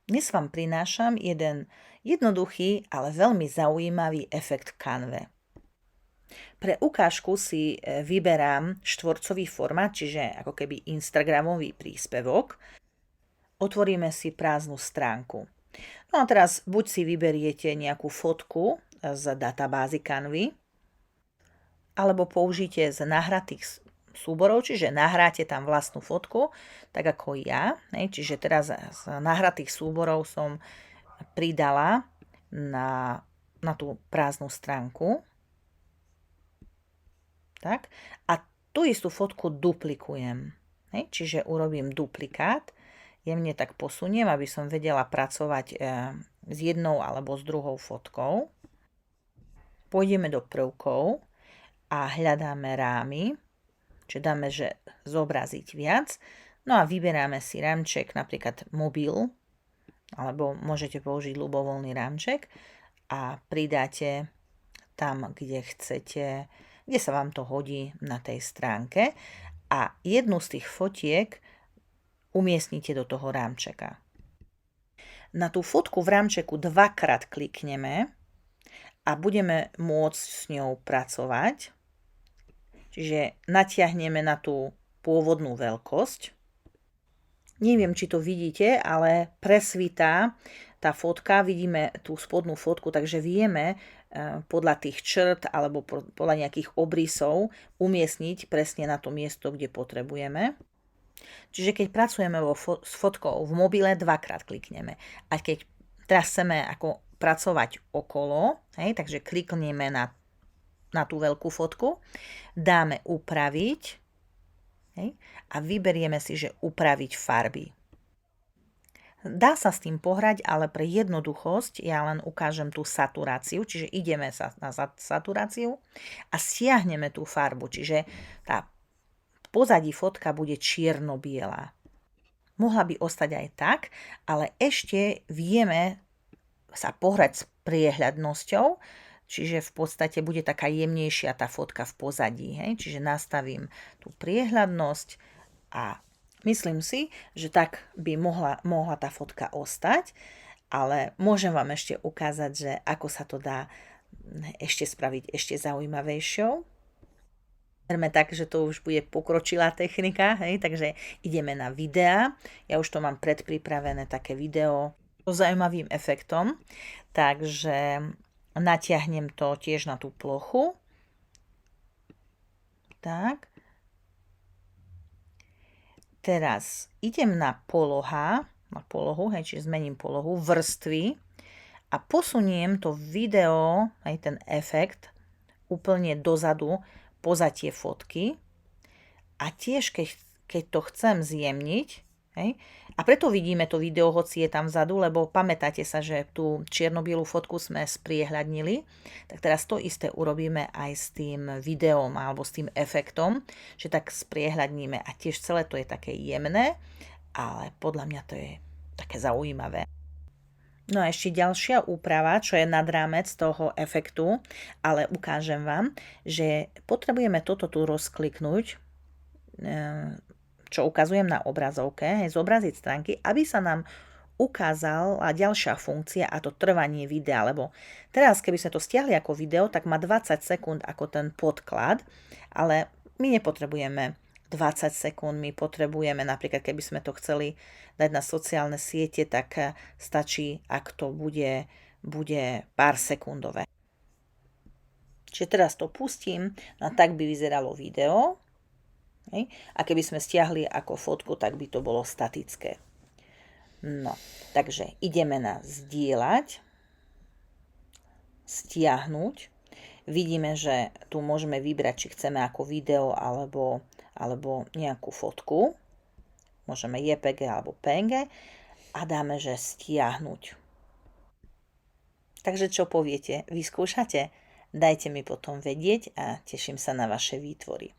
Dnes vám prinášam jeden jednoduchý, ale veľmi zaujímavý efekt v Canve. Pre ukážku si vyberám štvorcový formát, čiže ako keby Instagramový príspevok. Otvoríme si prázdnu stránku. No a teraz buď si vyberiete nejakú fotku z databázy Canvy, alebo použite z nahratých súborov, čiže nahráte tam vlastnú fotku, tak ako ja. Čiže teraz z nahratých súborov som pridala na tú prázdnu stránku. Tak. A tú istú fotku duplikujem. Čiže urobím duplikát, jemne tak posuniem, aby som vedela pracovať s jednou alebo s druhou fotkou. Pôjdeme do prvkov a hľadáme rámy, čiže dáme, že zobraziť viac. No a vyberáme si rámček, napríklad mobil, alebo môžete použiť ľubovoľný rámček a pridáte tam, kde chcete, kde sa vám to hodí na tej stránke a jednu z tých fotiek umiestnite do toho rámčeka. Na tú fotku v rámčeku dvakrát klikneme a budeme môcť s ňou pracovať. Čiže natiahneme na tú pôvodnú veľkosť. Neviem, či to vidíte, ale presvitá tá fotka, vidíme tú spodnú fotku, takže vieme podľa tých črt alebo podľa nejakých obrysov umiestniť presne na to miesto, kde potrebujeme. Čiže keď pracujeme s fotkou v mobile, dvakrát klikneme. A keď teraz chceme ako pracovať okolo, takže klikneme na tú veľkú fotku, dáme upraviť a vyberieme si, že upraviť farby. Dá sa s tým pohrať, ale pre jednoduchosť ja len ukážem tú saturáciu, čiže ideme sa na saturáciu a stiahneme tú farbu, čiže tá pozadí fotka bude čierno-biela. Mohla by ostať aj tak, ale ešte vieme sa pohrať s priehľadnosťou, čiže v podstate bude taká jemnejšia tá fotka v pozadí. Čiže nastavím tú priehľadnosť a myslím si, že tak by mohla tá fotka ostať, ale môžem vám ešte ukázať, že ako sa to dá ešte spraviť ešte zaujímavejšou. Berme tak, že to už bude pokročilá technika, takže ideme na videá. Ja už to mám predpripravené také video so zaujímavým efektom, takže natiahnem to tiež na tú plochu. Tak. Teraz idem na polohu, čiže zmením polohu, vrstvy a posuniem to video, ten efekt, úplne dozadu, poza tie fotky. A tiež, keď to chcem zjemniť, a preto vidíme to video, hoci je tam vzadu, lebo pamätáte sa, že tú čierno-bielú fotku sme spriehľadnili, tak teraz to isté urobíme aj s tým videom alebo s tým efektom, že tak spriehľadníme a tiež celé to je také jemné, ale podľa mňa to je také zaujímavé. No a ešte ďalšia úprava, čo je nad rámec toho efektu, ale ukážem vám, že potrebujeme toto tu rozkliknúť, čo ukazujem na obrazovke, zobraziť stránky, aby sa nám ukázala ďalšia funkcia a to trvanie videa, lebo teraz keby sme to stiahli ako video, tak má 20 sekúnd ako ten podklad, ale my nepotrebujeme 20 sekúnd, my potrebujeme napríklad, keby sme to chceli dať na sociálne siete, tak stačí, ak to bude pár sekundové. Čiže teraz to pustím, no tak by vyzeralo video. A keby sme stiahli ako fotku, tak by to bolo statické. No, takže ideme na zdieľať, stiahnuť. Vidíme, že tu môžeme vybrať, či chceme ako video alebo nejakú fotku. Môžeme JPG alebo PNG a dáme, že stiahnuť. Takže čo poviete? Vyskúšate? Dajte mi potom vedieť a teším sa na vaše výtvory.